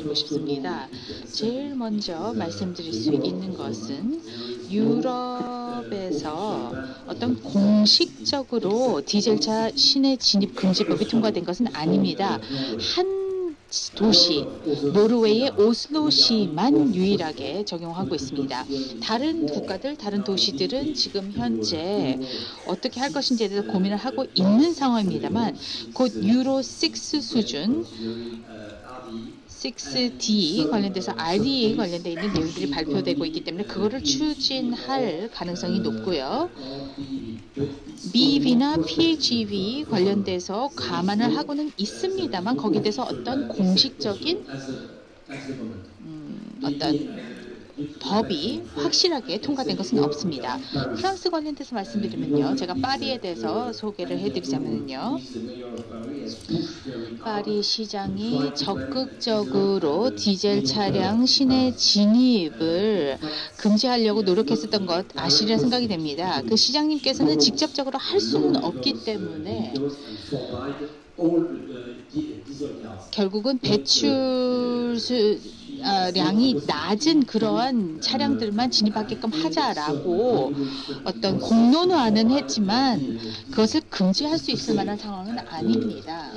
말씀드리고 싶습니다. 제일 먼저 말씀드릴 수 있는 것은 유럽에서 어떤 공식적으로 디젤차 시내 진입 금지법이 통과된 것은 아닙니다. 한 도시, 노르웨이의 오슬로시만 유일하게 적용하고 있습니다. 다른 국가들, 다른 도시들은 지금 현재 어떻게 할 것인지에 대해서 고민을 하고 있는 상황입니다만 곧 유로 6 수준 6D 관련돼서 RDA 관련돼 있는 내용들이 발표되고 있기 때문에 그거를 추진할 가능성이 높고요. BEV나 PHEV 관련돼서 감안을 하고는 있습니다만 거기에 대해서 어떤 공식적인 어떤 법이 확실하게 통과된 것은 없습니다. 프랑스 관련돼서 말씀드리면요. 제가 파리에 대해서 소개를 해드리자면요. 파리 시장이 적극적으로 디젤 차량 시내 진입을 금지하려고 노력했었던 것 아시리라 생각이 됩니다. 그 시장님께서는 직접적으로 할 수는 없기 때문에 결국은 배출량이 낮은 그러한 차량들만 진입하게끔 하자라고 어떤 공론화는 했지만 그것을 금지할 수 있을 만한 상황은 아닙니다.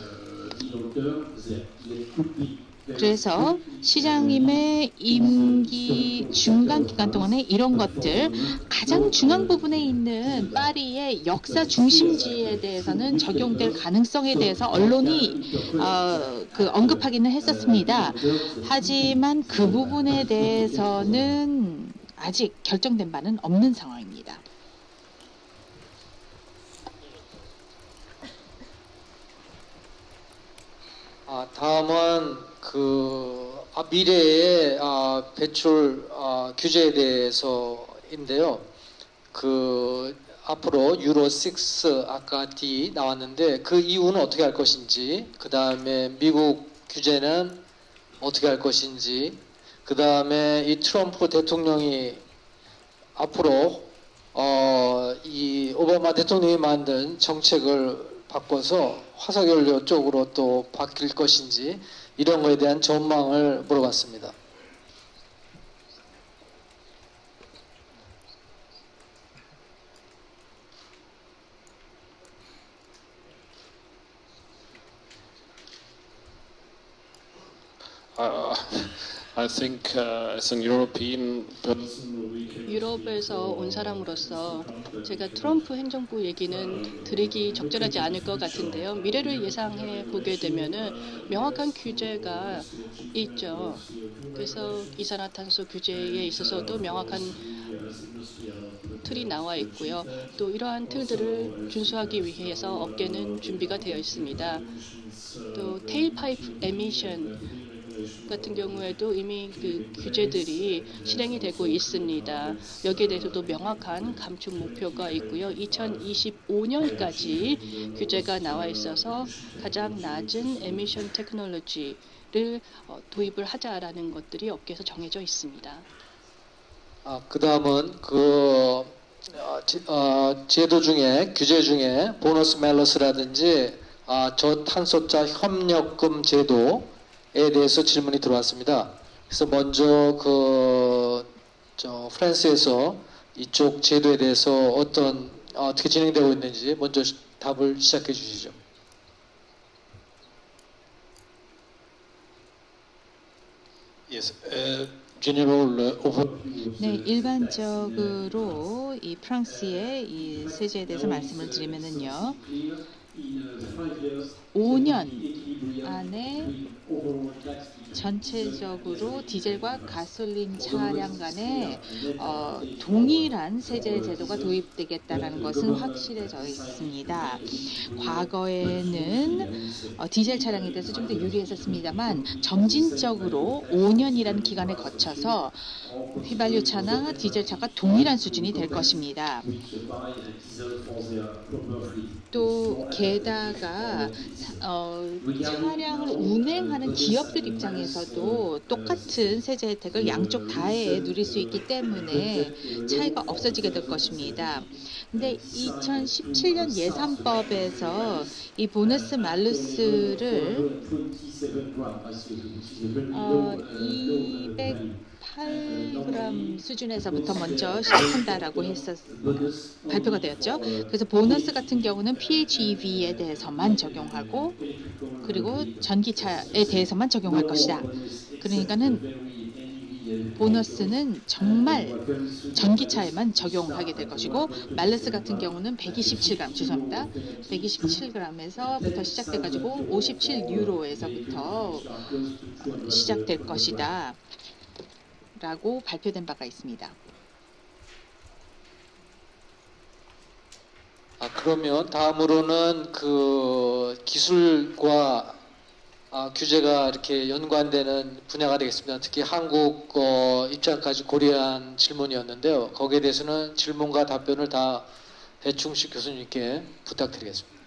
그래서 시장님의 임기 중간 기간 동안에 이런 것들 가장 중앙 부분에 있는 파리의 역사 중심지에 대해서는 적용될 가능성에 대해서 언론이 언급하기는 했었습니다. 하지만 그 부분에 대해서는 아직 결정된 바는 없는 상황입니다. 다음은 미래의 배출 규제에 대해서인데요. 앞으로 유로 6 아까 D 나왔는데 그 이후는 어떻게 할 것인지, 그 다음에 미국 규제는 어떻게 할 것인지, 그 다음에 이 트럼프 대통령이 앞으로 이 오바마 대통령이 만든 정책을 바꿔서 화석연료 쪽으로 또 바뀔 것인지 이런 거에 대한 전망을 물어봤습니다. I think as an European person, 유럽에서 온 사람으로서 제가 트럼프 행정부 얘기는 드리기 적절하지 않을 것 같은데요. 미래를 예상해 보게 되면은 명확한 규제가 있죠. 그래서 이산화탄소 규제에 있어서도 명확한 틀이 나와 있고요. 또 이러한 틀들을 준수하기 위해서 업계는 준비가 되어 있습니다. 또 테일파이프 에미션 같은 경우에도 이미 그 규제들이 실행이 되고 있습니다. 여기에 대해서도 명확한 감축 목표가 있고요. 2025년까지 규제가 나와 있어서 가장 낮은 에미션 테크놀로지를 도입을 하자라는 것들이 업계에서 정해져 있습니다. 그 다음은 제도 중에 규제 중에 보너스 멜러스라든지 저탄소자 협력금 제도에 대해서 질문이 들어왔습니다. 그래서 먼저 프랑스에서 이쪽 제도에 대해서 어떻게 진행되고 있는지 먼저 답을 시작해 주시죠. yes, 네, 일반적으로 이 프랑스의 이 세제에 대해서 말씀을 드리면은요, 5년 안에 전체적으로 디젤과 가솔린 차량 간에 동일한 세제 제도가 도입되겠다는 것은 확실해져 있습니다. 과거에는 디젤 차량에 대해서 좀 더 유리했었습니다만 점진적으로 5년이라는 기간에 거쳐서 휘발유차나 디젤차가 동일한 수준이 될 것입니다. 또 게다가 차량을 운행하는 기업들 입장에서도 똑같은 세제 혜택을 양쪽 다에 누릴 수 있기 때문에 차이가 없어지게 될 것입니다. 근데 2017년 예산법에서 이 보너스 말루스를 208g 수준에서부터 먼저 시작한다라고 발표가 되었죠. 그래서 보너스 같은 경우는 PHEV에 대해서만 적용하고 그리고 전기차에 대해서만 적용할 것이다. 그러니까는 보너스는 정말 전기차에만 적용하게 될 것이고 말루스 같은 경우는 127g 죄송합니다. 127g에서부터 시작돼 가지고 57유로에서부터 시작될 것이다 라고 발표된 바가 있습니다. 그러면 다음으로는 그 기술과 규제가 이렇게 연관되는 분야가 되겠습니다. 특히 한국 입장까지 고려한 질문이었는데요. 거기에 대해서는 질문과 답변을 다 배충식 교수님께 부탁드리겠습니다.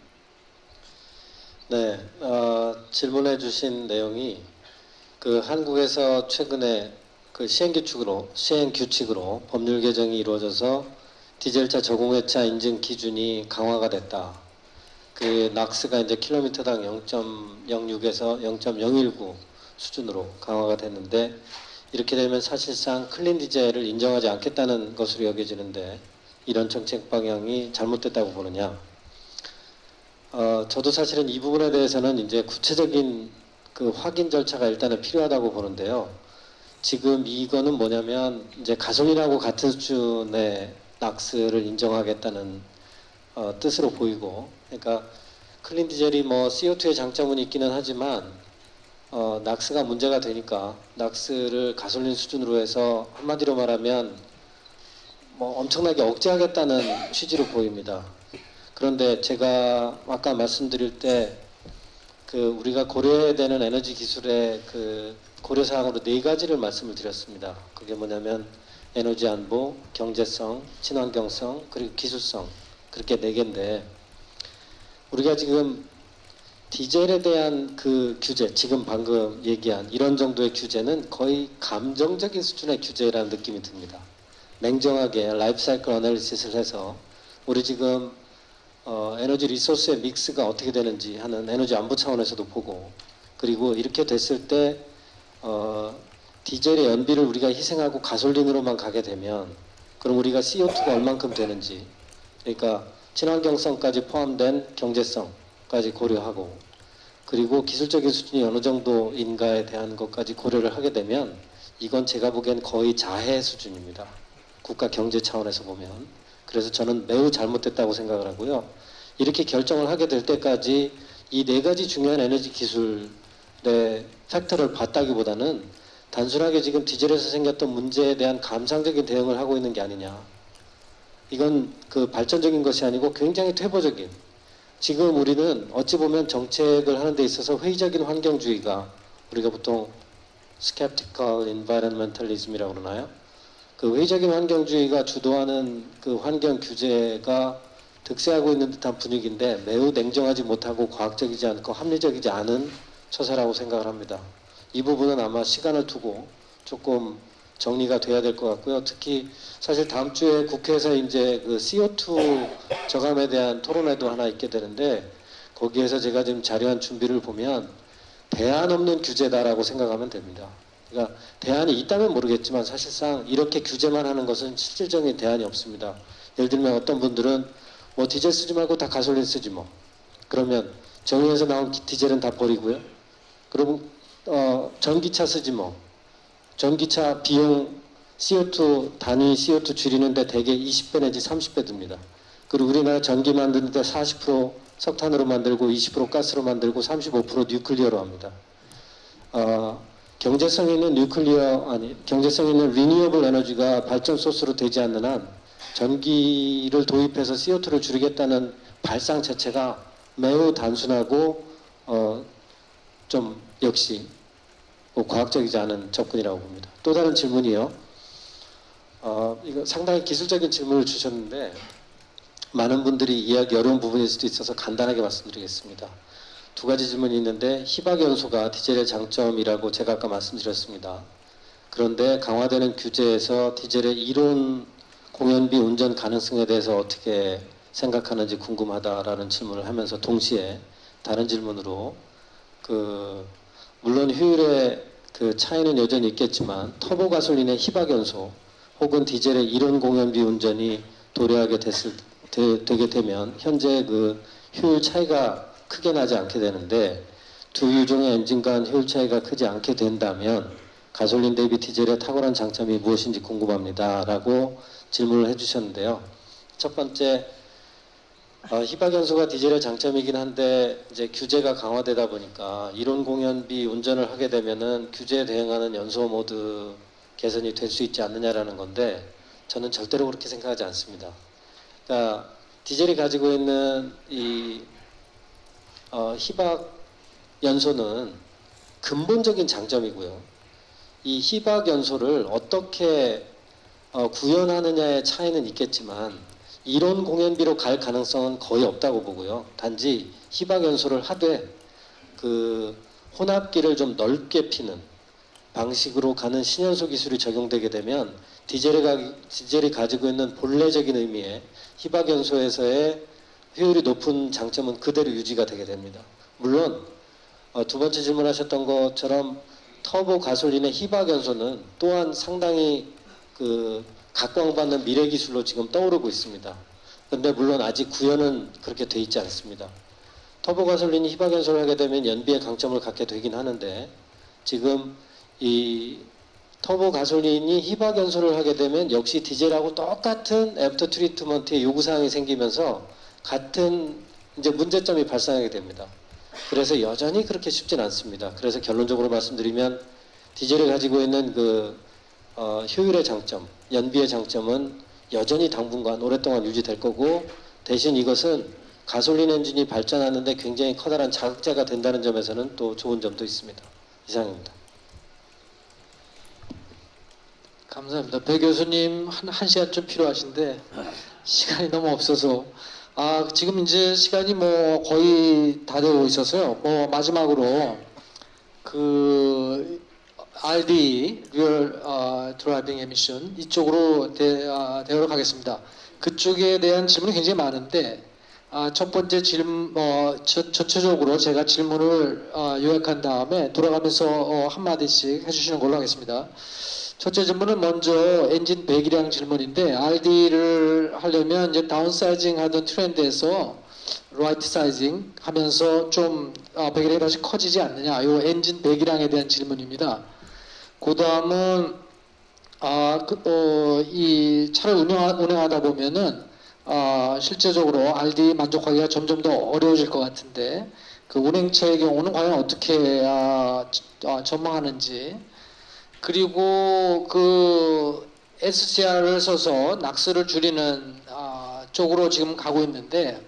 네, 질문해 주신 내용이 그 한국에서 최근에 그 시행 규칙으로 법률 개정이 이루어져서 디젤차 저공해차 인증 기준이 강화가 됐다. 그 낙스가 이제 킬로미터당 0.06에서 0.019 수준으로 강화가 됐는데 이렇게 되면 사실상 클린 디젤을 인정하지 않겠다는 것으로 여겨지는데 이런 정책 방향이 잘못됐다고 보느냐? 저도 사실은 이 부분에 대해서는 이제 구체적인 그 확인 절차가 일단은 필요하다고 보는데요. 지금 이거는 뭐냐면 이제 가솔린하고 같은 수준의 낙스를 인정하겠다는 뜻으로 보이고, 그러니까 클린 디젤이 뭐 CO2의 장점은 있기는 하지만 낙스가 문제가 되니까 낙스를 가솔린 수준으로 해서 한마디로 말하면 뭐 엄청나게 억제하겠다는 취지로 보입니다. 그런데 제가 아까 말씀드릴 때 그 우리가 고려해야 되는 에너지 기술의 그 고려 사항으로 4가지를 말씀을 드렸습니다. 그게 뭐냐면 에너지 안보, 경제성, 친환경성, 그리고 기술성, 그렇게 4개인데 우리가 지금 디젤에 대한 그 규제, 지금 방금 얘기한 이런 정도의 규제는 거의 감정적인 수준의 규제라는 느낌이 듭니다. 냉정하게 라이프 사이클 어널리시스를 해서 우리 지금 에너지 리소스의 믹스가 어떻게 되는지 하는 에너지 안보 차원에서도 보고, 그리고 이렇게 됐을 때 디젤의 연비를 우리가 희생하고 가솔린으로만 가게 되면 그럼 우리가 CO2가 얼만큼 되는지, 그러니까 친환경성까지 포함된 경제성까지 고려하고 그리고 기술적인 수준이 어느 정도인가에 대한 것까지 고려를 하게 되면 이건 제가 보기엔 거의 자해 수준입니다. 국가 경제 차원에서 보면. 그래서 저는 매우 잘못됐다고 생각을 하고요. 이렇게 결정을 하게 될 때까지 이 4가지 중요한 에너지 기술의 팩터를 봤다기보다는 단순하게 지금 디젤에서 생겼던 문제에 대한 감상적인 대응을 하고 있는 게 아니냐. 이건 그 발전적인 것이 아니고 굉장히 퇴보적인, 지금 우리는 어찌 보면 정책을 하는 데 있어서 회의적인 환경주의가, 우리가 보통 skeptical environmentalism이라고 그러나요? 그 회의적인 환경주의가 주도하는 그 환경 규제가 득세하고 있는 듯한 분위기인데 매우 냉정하지 못하고 과학적이지 않고 합리적이지 않은 처사라고 생각을 합니다. 이 부분은 아마 시간을 두고 조금 정리가 돼야 될 것 같고요. 특히 사실 다음 주에 국회에서 이제 그 CO2 저감에 대한 토론회도 하나 있게 되는데 거기에서 제가 지금 자료한 준비를 보면 대안 없는 규제다라고 생각하면 됩니다. 그러니까 대안이 있다면 모르겠지만 사실상 이렇게 규제만 하는 것은 실질적인 대안이 없습니다. 예를 들면 어떤 분들은 뭐 디젤 쓰지 말고 다 가솔린 쓰지 뭐. 그러면 정유에서 나온 디젤은 다 버리고요. 그리고 전기차 쓰지 뭐. 전기차 비용 CO2 단위 CO2 줄이는데 대개 20배 내지 30배 듭니다. 그리고 우리나라 전기 만드는데 40% 석탄으로 만들고 20% 가스로 만들고 35% 뉴클리어로 합니다. 경제성 있는 경제성 있는 리니어블 에너지가 발전 소스로 되지 않는 한 전기를 도입해서 CO2를 줄이겠다는 발상 자체가 매우 단순하고 좀 역시 과학적이지 않은 접근이라고 봅니다. 또 다른 질문이요. 이거 상당히 기술적인 질문을 주셨는데 많은 분들이 이해하기 어려운 부분일 수도 있어서 간단하게 말씀드리겠습니다. 2가지 질문이 있는데 희박연소가 디젤의 장점이라고 제가 아까 말씀드렸습니다. 그런데 강화되는 규제에서 디젤의 이론 공연비 운전 가능성에 대해서 어떻게 생각하는지 궁금하다라는 질문을 하면서 동시에 다른 질문으로 물론 효율의 그 차이는 여전히 있겠지만 터보 가솔린의 희박 연소 혹은 디젤의 이론 공연비 운전이 도래하게 되게 되면 현재 그 효율 차이가 크게 나지 않게 되는데 두 유종의 엔진 간 효율 차이가 크지 않게 된다면 가솔린 대비 디젤의 탁월한 장점이 무엇인지 궁금합니다. 라고 질문을 해주셨는데요. 첫 번째, 희박 연소가 디젤의 장점이긴 한데 이제 규제가 강화되다 보니까 이론 공연비 운전을 하게 되면은 규제에 대응하는 연소 모드 개선이 될 수 있지 않느냐라는 건데 저는 절대로 그렇게 생각하지 않습니다. 그러니까 디젤이 가지고 있는 이 희박 연소는 근본적인 장점이고요. 이 희박 연소를 어떻게 구현하느냐의 차이는 있겠지만 이론 공연비로 갈 가능성은 거의 없다고 보고요. 단지 희박 연소를 하되 그 혼합기를 좀 넓게 피는 방식으로 가는 신연소 기술이 적용되게 되면 디젤이 가지고 있는 본래적인 의미의 희박 연소에서의 효율이 높은 장점은 그대로 유지가 되게 됩니다. 물론 두 번째 질문하셨던 것처럼 터보 가솔린의 희박 연소는 또한 상당히 각광받는 미래 기술로 지금 떠오르고 있습니다. 그런데 물론 아직 구현은 그렇게 돼 있지 않습니다. 터보 가솔린이 희박 연소를 하게 되면 연비의 강점을 갖게 되긴 하는데 지금 이 터보 가솔린이 희박 연소를 하게 되면 역시 디젤하고 똑같은 애프터 트리트먼트의 요구사항이 생기면서 같은 이제 문제점이 발생하게 됩니다. 그래서 여전히 그렇게 쉽진 않습니다. 그래서 결론적으로 말씀드리면 디젤이 가지고 있는 효율의 장점, 연비의 장점은 여전히 당분간 오랫동안 유지될 거고 대신 이것은 가솔린 엔진이 발전하는데 굉장히 커다란 자극제가 된다는 점에서는 또 좋은 점도 있습니다. 이상입니다. 감사합니다. 배 교수님 한 시간 좀 필요하신데 시간이 너무 없어서 지금 이제 시간이 뭐 거의 다 되고 있어서요. 마지막으로 RDE, Real Driving Emission 이쪽으로 대화를 가겠습니다. 그쪽에 대한 질문이 굉장히 많은데 첫 번째 질문 전체적으로 제가 질문을 요약한 다음에 돌아가면서 한마디씩 해주시는 걸로 하겠습니다. 첫째 질문은 먼저 엔진 배기량 질문인데 RD를 하려면 이제 다운사이징 하던 트렌드에서 라이트 사이징 하면서 좀 배기량이 다시 커지지 않느냐. 이 엔진 배기량에 대한 질문입니다. 그 다음은 이 차를 운행하다 보면은 실제적으로 RD 만족하기가 점점 더 어려워질 것 같은데 그 운행차의 경우는 과연 어떻게 전망하는지 그리고 그 SCR을 써서 낙스를 줄이는 쪽으로 지금 가고 있는데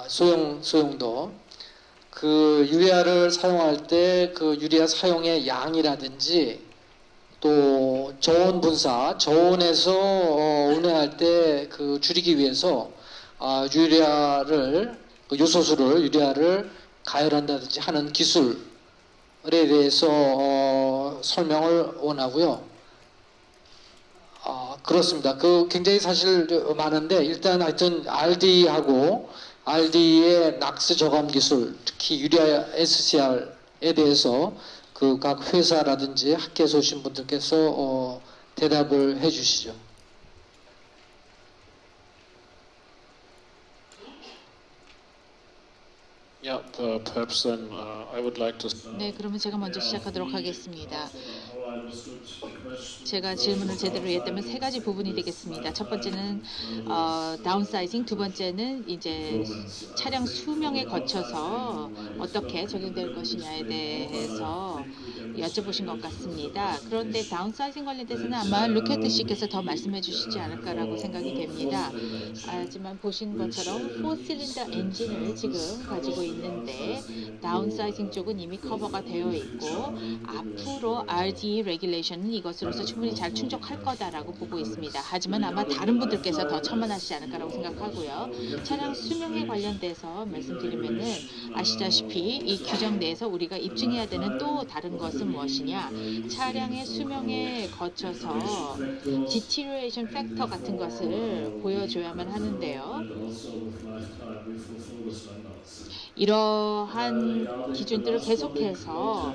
소형도 그 유리아를 사용할 때 그 유리아 사용의 양이라든지 또 저온 분사, 저온에서 운행할 때 그 줄이기 위해서 유리아를 요소수를 유리아를 가열한다든지 하는 기술에 대해서 설명을 원하고요. 그렇습니다. 그 굉장히 사실 많은데 일단 하여튼 RD하고 RD의 낙스 저감 기술, 특히 유리아 SCR에 대해서 그 각 회사라든지 학계에서 오신 분들께서 대답을 해주시죠. Yeah, perhaps then I would like to. 네, 그러면 제가 먼저 시작하도록 하겠습니다. 제가 질문을 제대로 이해했다면 세 가지 부분이 되겠습니다. 첫 번째는 다운사이징, 두 번째는 이제 차량 수명에 거쳐서 어떻게 적용될 것이냐에 대해서 여쭤보신 것 같습니다. 그런데 다운사이징 관련돼서는 아마 루케트 씨께서 더 말씀해 주시지 않을까라고 생각이 됩니다. 하지만 보신 것처럼 4실린더 엔진을 지금 가지고 있는데 다운사이징 쪽은 이미 커버가 되어 있고 앞으로 RDE 레귤레이션은 이것으로서 충분히 잘 충족할 거다라고 보고 있습니다. 하지만 아마 다른 분들께서 더 첨언하시지 않을까라고 생각하고요. 차량 수명에 관련돼서 말씀드리면은 아시다시피 이 규정 내에서 우리가 입증해야 되는 또 다른 것은 무엇이냐? 차량의 수명에 거쳐서 deterioration factor 같은 것을 보여줘야만 하는데요. 이러한 기준들을 계속해서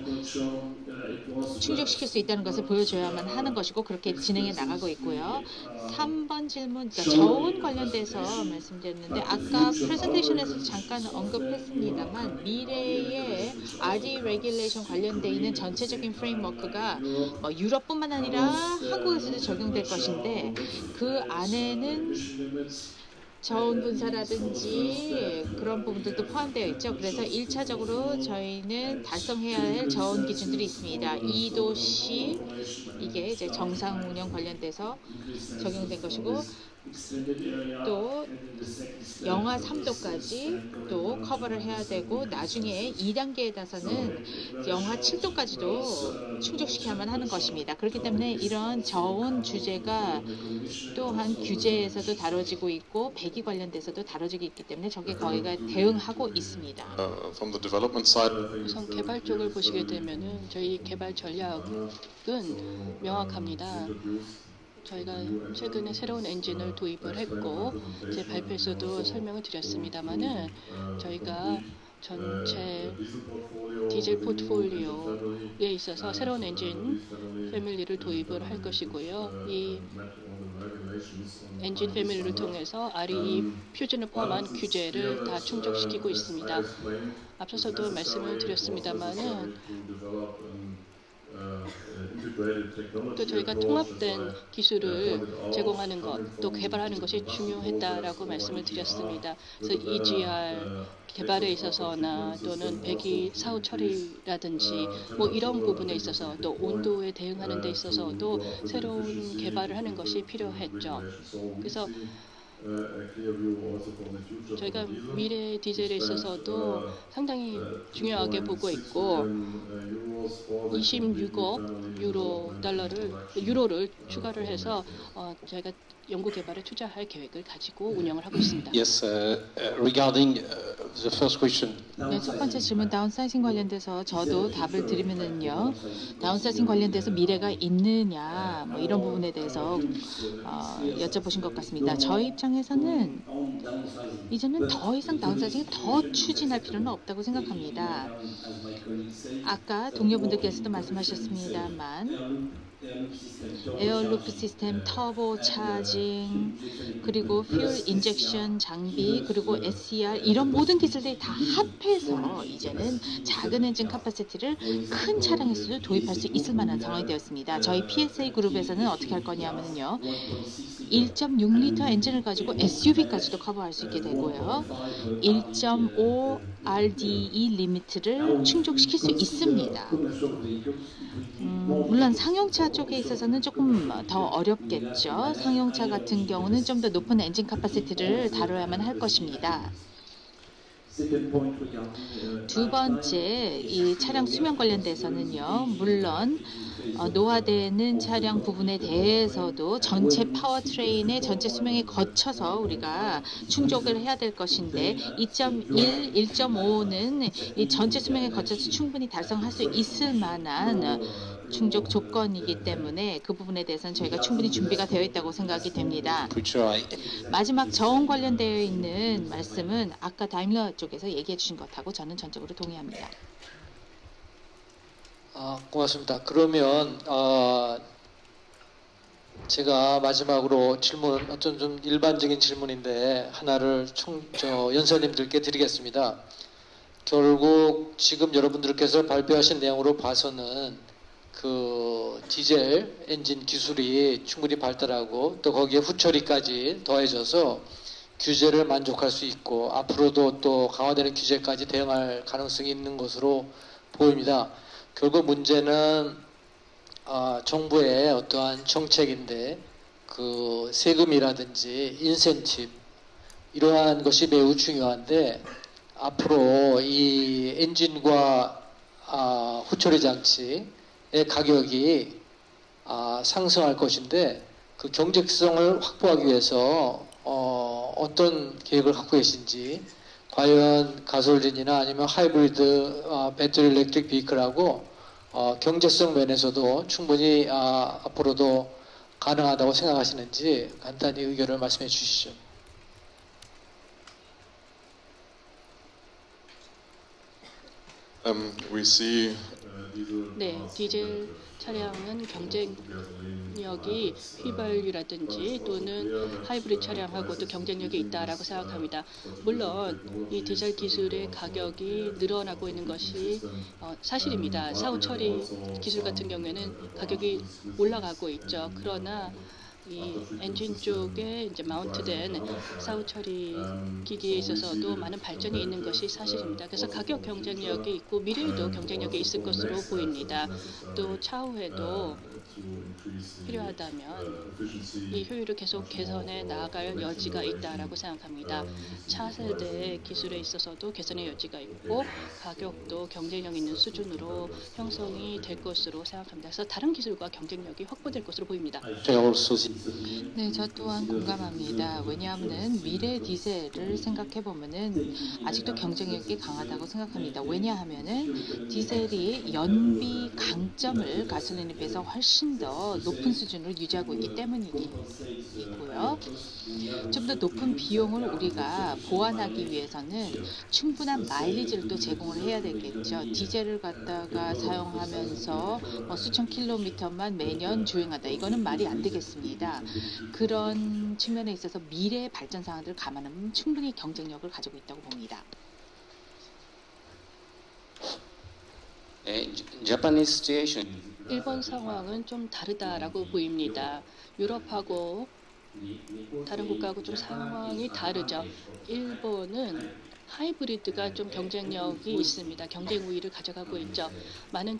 충족시킬 수 있다는 것을 보여줘야만 하는 것이고 그렇게 진행해 나가고 있고요. 3번 질문, 그러니까 저온 관련돼서 말씀드렸는데 아까 프레젠테이션에서 잠깐 언급했습니다만 미래의 RDE 레귤레이션 관련돼 있는 전체적인 프레임워크가 뭐 유럽뿐만 아니라 한국에서도 적용될 것인데 그 안에는 저온 분사라든지 그런 부분들도 포함되어 있죠. 그래서 1차적으로 저희는 달성해야 할 저온 기준들이 있습니다. 2도씨 이게 이제 정상 운영 관련돼서 적용된 것이고 또 영하 3도까지 또 커버를 해야 되고 나중에 2단계에 따라서는 영하 7도까지도 충족시켜야만 하는 것입니다. 그렇기 때문에 이런 저온 주제가 또한 규제에서도 다뤄지고 있고 배기 관련돼서도 다뤄지고 있기 때문에 저게 거기가 대응하고 있습니다. From the development side. 우선 개발 쪽을 보시게 되면은 저희 개발 전략은 명확합니다. 저희가 최근에 새로운 엔진을 도입을 했고 제 발표에서도 설명을 드렸습니다만은 저희가 전체 디젤 포트폴리오에 있어서 새로운 엔진 패밀리를 도입을 할 것이고요. 이 엔진 패밀리를 통해서 RE 표준을 포함한 규제를 다 충족시키고 있습니다. 앞서서도 말씀을 드렸습니다만은 또 저희가 통합된 기술을 제공하는 것, 또 개발하는 것이 중요했다라고 말씀을 드렸습니다. 그래서 EGR 개발에 있어서나 또는 배기 사후 처리라든지 뭐 이런 부분에 있어서 또 온도에 대응하는 데 있어서도 새로운 개발을 하는 것이 필요했죠. 그래서 저희가 미래 디젤에 있어서도 상당히 중요하게 보고 있고 26억 유로를 추가를 해서 저희가 연구 개발에 투자할 계획을 가지고 운영을 하고 있습니다. Yes, regarding the first question. 네, 첫 번째 질문 다운사이징 관련돼서 저도 답을 드리면은요. 다운사이징 관련돼서 미래가 있느냐 뭐 이런 부분에 대해서 여쭤보신 것 같습니다. 저희 입장에서는 이제는 더 이상 다운사이징을 더 추진할 필요는 없다고 생각합니다. 아까 동료분들께서도 말씀하셨습니다만 에어루프 시스템, 터보 차징, 그리고 퓨얼 인젝션 장비, 그리고 SCR 이런 모든 기술들이 다 합해서 이제는 작은 엔진 카파시티를 큰 차량에서도 도입할 수 있을 만한 상황이 되었습니다. 저희 PSA 그룹에서는 어떻게 할 거냐면요. 1.6리터 엔진을 가지고 SUV까지도 커버할 수 있게 되고요. 1.5 RDE 리미트를 충족시킬 수 있습니다. 물론 상용차 쪽에 있어서는 조금 더 어렵겠죠. 상용차 같은 경우는 좀 더 높은 엔진 카파시티를 다뤄야만 할 것입니다. 두 번째, 이 차량 수명 관련돼서는요. 물론 노화되는 차량 부분에 대해서도 전체 파워트레인의 전체 수명에 거쳐서 우리가 충족을 해야 될 것인데 2.1, 1.5는 이 전체 수명에 거쳐서 충분히 달성할 수 있을 만한 충족 조건이기 때문에 그 부분에 대해서는 저희가 충분히 준비가 되어 있다고 생각이 됩니다. 마지막 저온 관련되어 있는 말씀은 아까 다임러 쪽에서 얘기해 주신 것하고 저는 전적으로 동의합니다. 고맙습니다. 그러면 제가 마지막으로 질문, 어떤 좀 일반적인 질문인데 하나를 연설님들께 드리겠습니다. 결국 지금 여러분들께서 발표하신 내용으로 봐서는 그 디젤 엔진 기술이 충분히 발달하고 또 거기에 후처리까지 더해져서 규제를 만족할 수 있고 앞으로도 또 강화되는 규제까지 대응할 가능성이 있는 것으로 보입니다. 결국 문제는 정부의 어떠한 정책인데 그 세금이라든지 인센티브 이러한 것이 매우 중요한데 앞으로 이 엔진과 후처리 장치의 가격이 상승할 것인데 그 경제성을 확보하기 위해서 어떤 계획을 갖고 계신지, 과연 가솔린이나 아니면 하이브리드 배터리 일렉트릭 비클하고 경제성 면에서도 충분히 앞으로도 가능하다고 생각하시는지 간단히 의견을 말씀해 주시죠. We see 네, 디젤 차량은 경쟁력이 휘발유라든지 또는 하이브리드 차량하고도 경쟁력이 있다라고 생각합니다. 물론 이 디젤 기술의 가격이 늘어나고 있는 것이 사실입니다. 사후 처리 기술 같은 경우에는 가격이 올라가고 있죠. 그러나 이 엔진 쪽에 이제 마운트된 사후 처리 기기에 있어서도 많은 발전이 있는 것이 사실입니다. 그래서 가격 경쟁력이 있고 미래에도 경쟁력이 있을 것으로 보입니다. 또 차후에도 필요하다면 이 효율을 계속 개선해 나아갈 여지가 있다라고 생각합니다. 차세대 기술에 있어서도 개선의 여지가 있고 가격도 경쟁력 있는 수준으로 형성이 될 것으로 생각합니다. 그래서 다른 기술과 경쟁력이 확보될 것으로 보입니다. I also see 네, 저 또한 공감합니다. 왜냐하면 미래 디젤을 생각해 보면은 아직도 경쟁력이 강하다고 생각합니다. 왜냐하면은 디젤이 연비 강점을 가솔린에 비해서 훨씬 더 높은 수준을 유지하고 있기 때문이고요. 좀 더 높은 비용을 우리가 보완하기 위해서는 충분한 마일리지를 또 제공을 해야 되겠죠. 디젤을 갖다가 사용하면서 수천 킬로미터만 매년 주행하다, 이거는 말이 안 되겠습니다. 그런 측면에 있어서 미래의 발전 사항들을 감안하면 충분히 경쟁력을 가지고 있다고 봅니다. Japanese situation. 일본 상황은 좀 다르다라고 보입니다. 유럽하고 다른 국가하고 좀 상황이 다르죠. 일본은 하이브리드가 좀 경쟁력이 있습니다. 경쟁 우위를 가져가고 있죠. 많은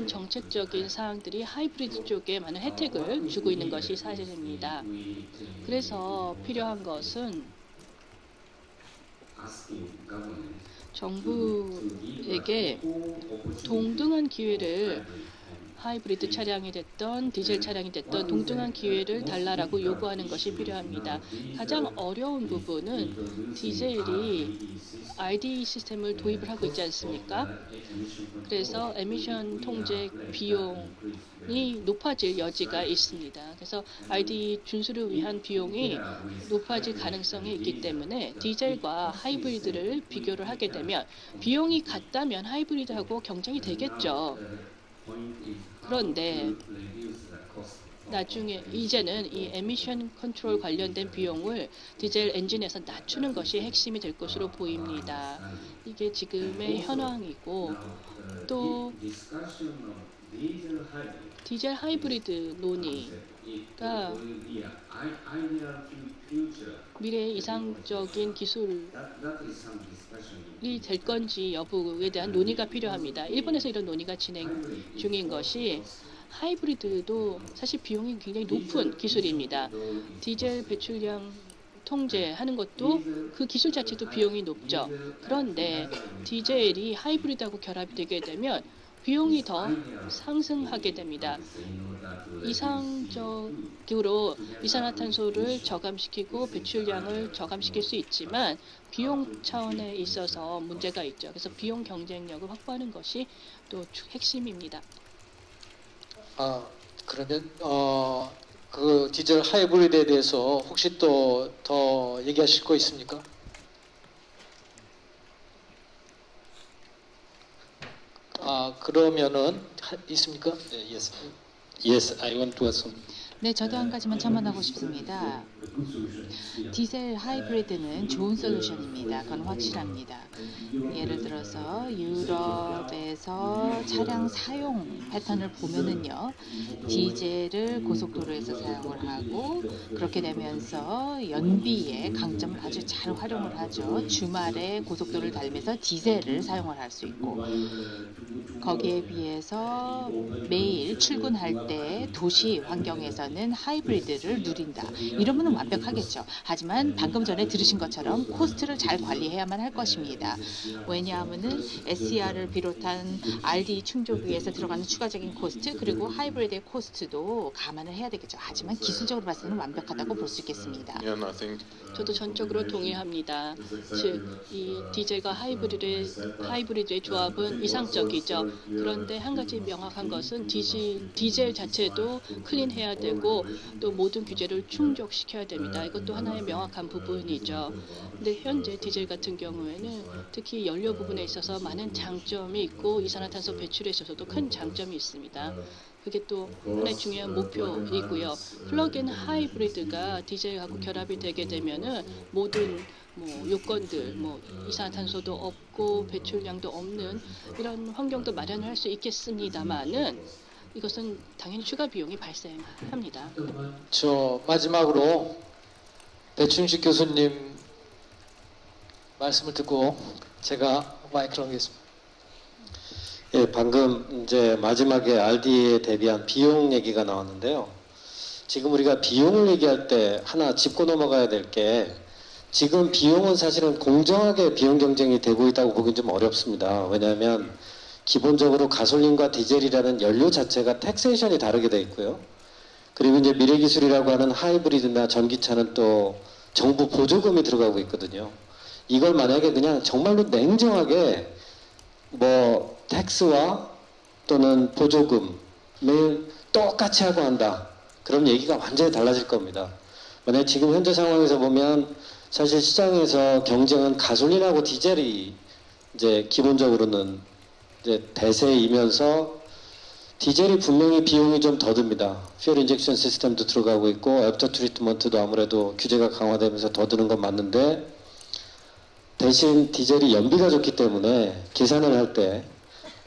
정책적인 사항들이 하이브리드 쪽에 많은 혜택을 주고 있는 것이 사실입니다. 그래서 필요한 것은 정부에게 동등한 기회를, 하이브리드 차량이 됐던 디젤 차량이 됐던 동등한 기회를 달라라고 요구하는 것이 필요합니다. 가장 어려운 부분은 디젤이 RDE 시스템을 도입을 하고 있지 않습니까? 그래서 에미션 통제 비용이 높아질 여지가 있습니다. 그래서 RDE 준수를 위한 비용이 높아질 가능성이 있기 때문에 디젤과 하이브리드를 비교를 하게 되면 비용이 같다면 하이브리드하고 경쟁이 되겠죠. 그런데 나중에 이제는 이 에미션 컨트롤 관련된 비용을 디젤 엔진에서 낮추는 것이 핵심이 될 것으로 보입니다. 이게 지금의 현황이고, 또 디젤 하이브리드 논의가 미래의 이상적인 기술이 될 건지 여부에 대한 논의가 필요합니다. 일본에서 이런 논의가 진행 중인 것이, 하이브리드도 사실 비용이 굉장히 높은 기술입니다. 디젤 배출량 통제하는 것도 그 기술 자체도 비용이 높죠. 그런데 디젤이 하이브리드하고 결합이 되게 되면 비용이 더 상승하게 됩니다. 이상적으로 이산화탄소를 저감시키고 배출량을 저감시킬 수 있지만 비용 차원에 있어서 문제가 있죠. 그래서 비용 경쟁력을 확보하는 것이 또 핵심입니다. 그러면 그 디젤 하이브리드에 대해서 혹시 또 더 얘기하실 거 있습니까? 그러면은 있습니까? yes. Yes, I want to add some. 네, 저도 한 가지만 첨언하고 싶습니다. 디젤 하이브리드는 좋은 솔루션입니다. 그건 확실합니다. 예를 들어서 유럽에서 대해서 차량 사용 패턴을 보면은요, 디젤을 고속도로에서 사용을 하고 그렇게 되면서 연비의 강점을 아주 잘 활용을 하죠. 주말에 고속도로를 달리면서 디젤을 사용을 할 수 있고, 거기에 비해서 매일 출근할 때 도시 환경에서는 하이브리드를 누린다. 이러면 완벽하겠죠. 하지만 방금 전에 들으신 것처럼 코스트를 잘 관리해야만 할 것입니다. 왜냐하면은 SCR을 비롯한 RD 충족위에서 들어가는 추가적인 코스트, 그리고 하이브리드의 코스트도 감안을 해야 되겠죠. 하지만 기술적으로 봤을 때는 완벽하다고 볼 수 있겠습니다. 저도 전적으로 동의합니다. 즉, 이 디젤과 하이브리드의 조합은 이상적이죠. 그런데 한 가지 명확한 것은 디젤 자체도 클린해야 되고 또 모든 규제를 충족시켜야 됩니다. 이것도 하나의 명확한 부분이죠. 근데 현재 디젤 같은 경우에는 특히 연료 부분에 있어서 많은 장점이 있고 이산화탄소 배출에 있어서도 큰 장점이 있습니다. 그게 또 하나의 중요한 목표이고요. 플러그인 하이브리드가 디젤하고 결합이 되게 되면은 모든 요건들, 이산화탄소도 없고 배출량도 없는 이런 환경도 마련할 수 있겠습니다만은 이것은 당연히 추가 비용이 발생합니다. 저 마지막으로 배춘식 교수님 말씀을 듣고 제가 마이크를 넘기겠습니다. 예, 방금 이제 마지막에 RD에 대비한 비용 얘기가 나왔는데요. 지금 우리가 비용을 얘기할 때 하나 짚고 넘어가야 될 게, 지금 비용은 사실은 공정하게 비용 경쟁이 되고 있다고 보기는 좀 어렵습니다. 왜냐하면 기본적으로 가솔린과 디젤이라는 연료 자체가 텍세이션이 다르게 되어 있고요. 그리고 이제 미래기술이라고 하는 하이브리드나 전기차는 또 정부 보조금이 들어가고 있거든요. 이걸 만약에 그냥 정말로 냉정하게 텍스와 또는 보조금을 똑같이 하고 한다. 그럼 얘기가 완전히 달라질 겁니다. 만약에 지금 현재 상황에서 보면 사실 시장에서 경쟁은 가솔린하고 디젤이 이제 기본적으로는 이제 대세이면서 디젤이 분명히 비용이 좀 더 듭니다. 퓨얼 인젝션 시스템도 들어가고 있고 애프터 트리트먼트도 아무래도 규제가 강화되면서 더 드는 건 맞는데, 대신 디젤이 연비가 좋기 때문에 계산을 할 때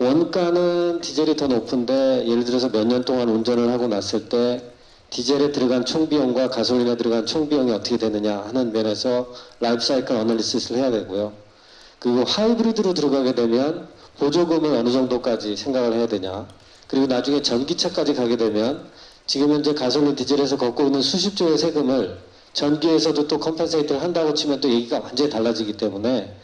원가는 디젤이 더 높은데, 예를 들어서 몇 년 동안 운전을 하고 났을 때 디젤에 들어간 총비용과 가솔린에 들어간 총비용이 어떻게 되느냐 하는 면에서 라이프 사이클 어널리시스를 해야 되고요. 그리고 하이브리드로 들어가게 되면 보조금을 어느 정도까지 생각을 해야 되냐, 그리고 나중에 전기차까지 가게 되면 지금 현재 가솔린 디젤에서 걷고 있는 수십조의 세금을 전기에서도 또 컴pen세이트를 한다고 치면 또 얘기가 완전히 달라지기 때문에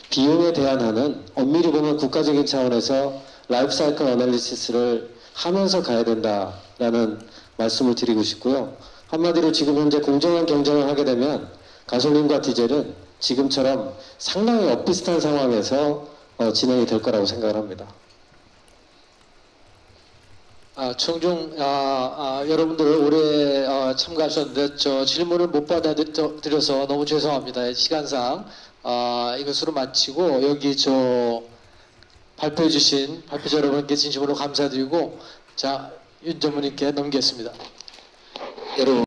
비용에 대한 한은 엄밀히 보면 국가적인 차원에서 라이프 사이클 어널리시스를 하면서 가야 된다라는 말씀을 드리고 싶고요. 한마디로 지금 현재 공정한 경쟁을 하게 되면 가솔린과 디젤은 지금처럼 상당히 엇비슷한 상황에서 진행이 될 거라고 생각을 합니다. 청중 여러분들 오래 참가하셨는데 저 질문을 못 받아드려서 너무 죄송합니다. 시간상 이것으로 마치고, 여기 저 발표해 주신 발표자 여러분께 진심으로 감사드리고, 자, 윤 전무님께 넘기겠습니다. 여러분.